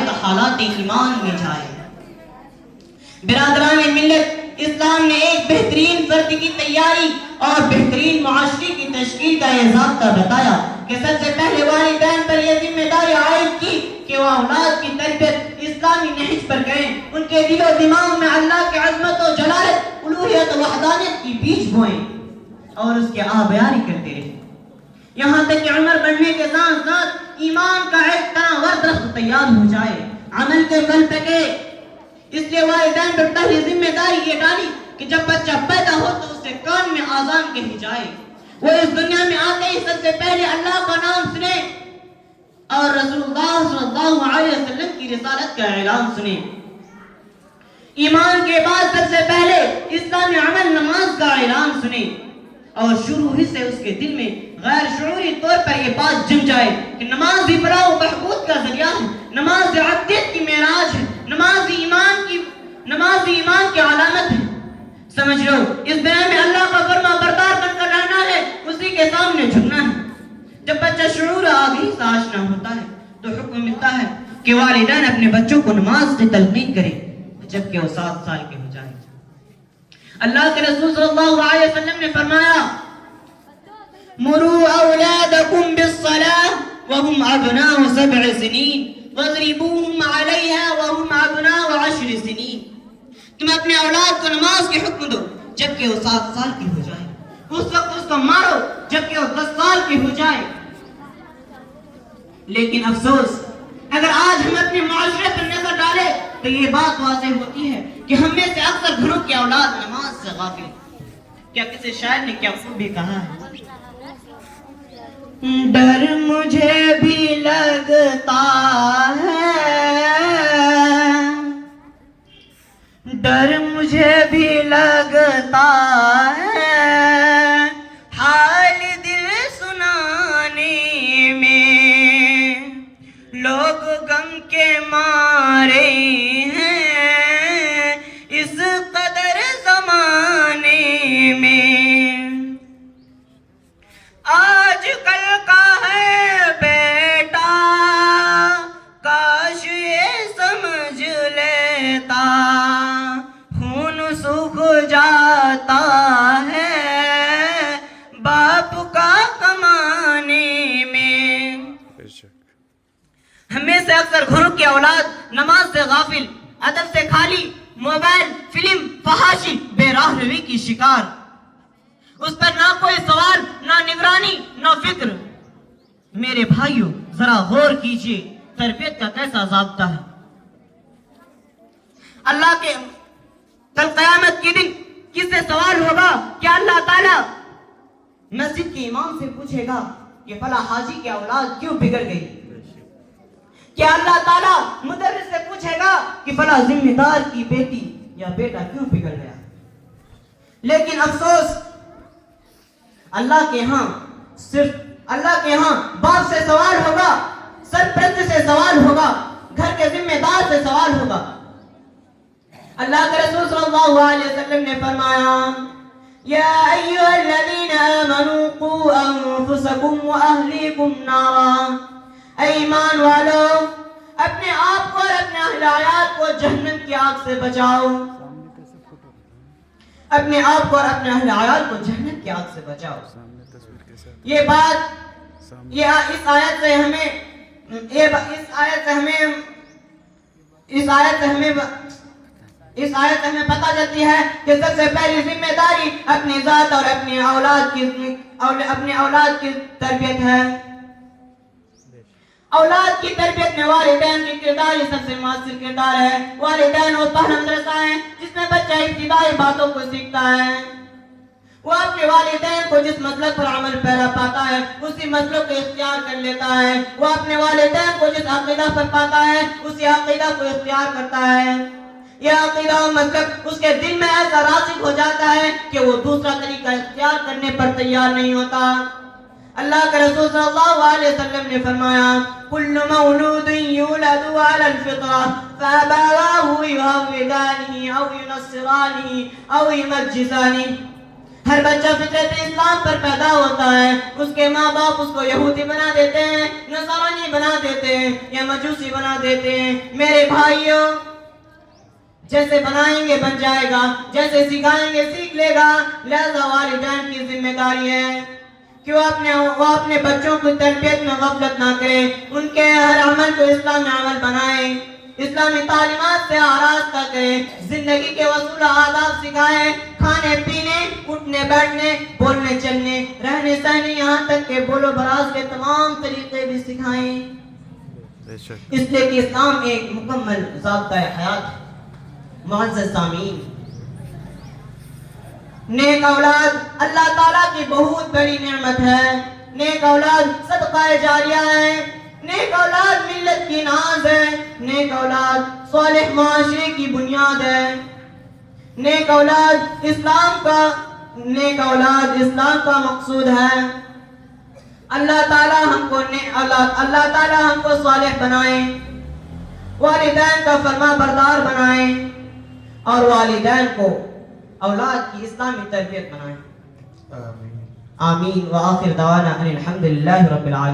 تو حالات ایمان میں جائے۔ برادران ملت، اسلام نے ایک بہترین فرد کی تیاری اور بہترین معاشرے کی تشکیل کا یہ ضابطہ بتایا کہ سب سے پہلے والدین پر یہ ذمہ داری عائد کی کہ وہ اولاد کی تربیت اسلامی نہج پر کریں، ان کے دل و دماغ میں اللہ کی عظمت و جلالت، الوہیت و وحدانیت کی بیج بوئیں اور اس کی آبیاری کرتے رہیں، یہاں تک کہ عمر بڑھنے کے ساتھ ساتھ ایمان کا ایک تناور درخت تیار ہو جائے، عمل کے پھل پکے۔ اس لیے والدین پر پہلی ذمہ داری یہ ڈالی کہ جب بچہ پیدا ہو تو اس کے کان میں آذان کہی جائے، وہ اس دنیا میں آتے ہی سب سے پہلے اللہ کا نام سنے اور رسول اللہ صلی اللہ علیہ وسلم کی رسالت کا اعلان سنے۔ ایمان کے بعد سب سے پہلے اسلامی عمل نماز کا اعلان سنے اور شروع ہی سے اس کے دل میں غیر شعوری طور پر یہ بات جم جائے کہ نماز ہی فلاح و بہبود کا ذریعہ ہے، نماز عقیدت کی معراج ہے، نماز ایمان کی علامت ہے۔ سمجھ لو اس دنیا میں اللہ کا فرما بردار بن کر رہنا ہے، اسی کے سامنے جھکنا ہے۔ جب بچہ شعور آگاہی سے آشنا ہوتا ہے تو حکم ملتا ہے کہ والدین اپنے بچوں کو نماز کی تلقین کریں جبکہ وہ 7 سال کے ہو جائیں۔ اللہ کے رسول صلی اللہ علیہ وسلم نے فرمایا مروا اولادکم بالصلاة وهم ابناء 7 سنین واضربوهم علیها وهم ابناء 10 سنین۔ تم اپنے اولاد کو نماز کے حکم دو جبکہ وہ 7 سال کی ہو جائے، اس وقت اس کو مارو جبکہ وہ 10 سال کی ہو جائے۔ لیکن افسوس اگر آج ہم اپنے معاشرے پر نظر ڈالیں تو یہ بات واضح ہوتی ہے کہ ہم میں سے اکثر گھروں کی اولاد نماز سے غافل۔ کیا کسی شاعر نے کیا خوب بھی کہا ہے، ڈر مجھے بھی لگتا ہے، ڈر مجھے بھی لگتا ہے، حال دل سنانے میں لوگ غم کے مارے ہیں اس قدر زمانے میں، آج کل کا ہے بیٹا کاش یہ سمجھ لیتا، خون سوکھ جاتا ہے باپ کا کمانے میں۔ ہمیں سے اکثر گھروں کی اولاد نماز سے غافل، ادب سے خالی، موبائل، فلم، فحاشی، بے راہ روی کی شکار، اس پر نہ کوئی سوال، نہ نگرانی، نہ فکر۔ میرے بھائیوں ذرا غور کیجئے تربیت کا کیسا ضابطہ ہے۔ اللہ کے کل قیامت کے دن کس سے سوال ہوگا؟ کیا اللہ تعالیٰ مسجد کے امام سے پوچھے گا کہ فلاں حاجی کی اولاد کیوں بگڑ گئی؟ کیا اللہ تعالیٰ مدرس سے پوچھے گا کہ فلاں ذمہ دار کی بیٹی یا بیٹا کیوں بگڑ گیا؟ لیکن افسوس اللہ کے ہاں باپ سے سوال ہوگا، سرپرست سے سوال ہوگا، گھر کے ذمہ دار سے سوال ہوگا۔ اللہ کے رسول صلی اللہ علیہ وسلم نے فرمایا یا ایھا الذین آمنوا قوا انفسکم واہلیکم نارا، اے ایمان والو اپنے آپ کو اور اپنے اہل عیال کو جہنم کی آگ سے بچاؤ، اپنے آپ کو اور اپنے اہل عیال کو جہنم کی آگ سے بچاؤ۔ یہ بات اس آیت سے ہمیں پتہ چلتی ہے کہ سب سے پہلی ذمہ داری اپنی ذات اور اپنی اولاد کی تربیت ہے۔ اولاد کی تربیت میں والدین کی کردار سب سے مؤثر کردار ہے۔ والدین وہ پہلا مدرسہ ہے جس میں بچہ ابتدائی باتوں کو سیکھتا ہے۔ وہ اپنے والدین کو جس مسلک پر عمل پیرا پاتا ہے اسی مسلک کو اختیار کر لیتا ہے، وہ اپنے والدین کو جس عقیدہ پر پاتا ہے اسی عقیدہ کو اختیار کرتا ہے۔ یہ عقیدہ و مسلک اس کے دل میں ایسا راسخ ہو جاتا ہے کہ وہ دوسرا طریقہ اختیار کرنے پر تیار نہیں ہوتا۔ اللہ کے رسول صلی اللہ علیہ وسلم نے فرمایا کل مولود یولد علی الفطرہ فابواہ یہودانہ او ینصرانہ او یمجسانہ، ہر بچہ فطرت اسلام پر پیدا ہوتا ہے، اس کے ماں باپ اس کو یہودی بنا دیتے ہیں، نصرانی بنا دیتے ہیں یا مجوسی بنا دیتے ہیں۔ میرے بھائیوں، جیسے بنائیں گے بن جائے گا، جیسے سکھائیں گے سیکھ لے گا۔ لہذا والدین کی ذمہ داری ہے کہ وہ اپنے بچوں کی تربیت میں غفلت نہ کرے، ان کے ہر عمل کو اسلامی عمل بنائے، اسلامی تعلیمات سے آراستہ کرے، زندگی کے اصول آداب سکھائے، کھانے پینے، اٹھنے بیٹھنے، بولنے چلنے، رہنے سہنے، یہاں تک کہ بول و براز کے تمام طریقے بھی سکھائیں، اس لیے کہ اسلام ایک مکمل ضابطۂ حیات ہے۔ معزز سامعین، نیک اولاد اللہ تعالیٰ کی بہت بڑی نعمت ہے۔ نیک اولاد صدقہ جاریہ ہے، نیک اولاد ملت کی ناز ہے، نیک اولاد صالح معاشرے کی بنیاد ہے، نیک اولاد اسلام کا مقصود ہے۔ اللہ تعالیٰ ہم کو صالح بنائے، والدین کا فرما بردار بنائے اور والدین کو اولاد کی اسلامی تربیت بنائیں۔ آمین۔ وآخر دعوانا ان الحمدللہ رب العالمین۔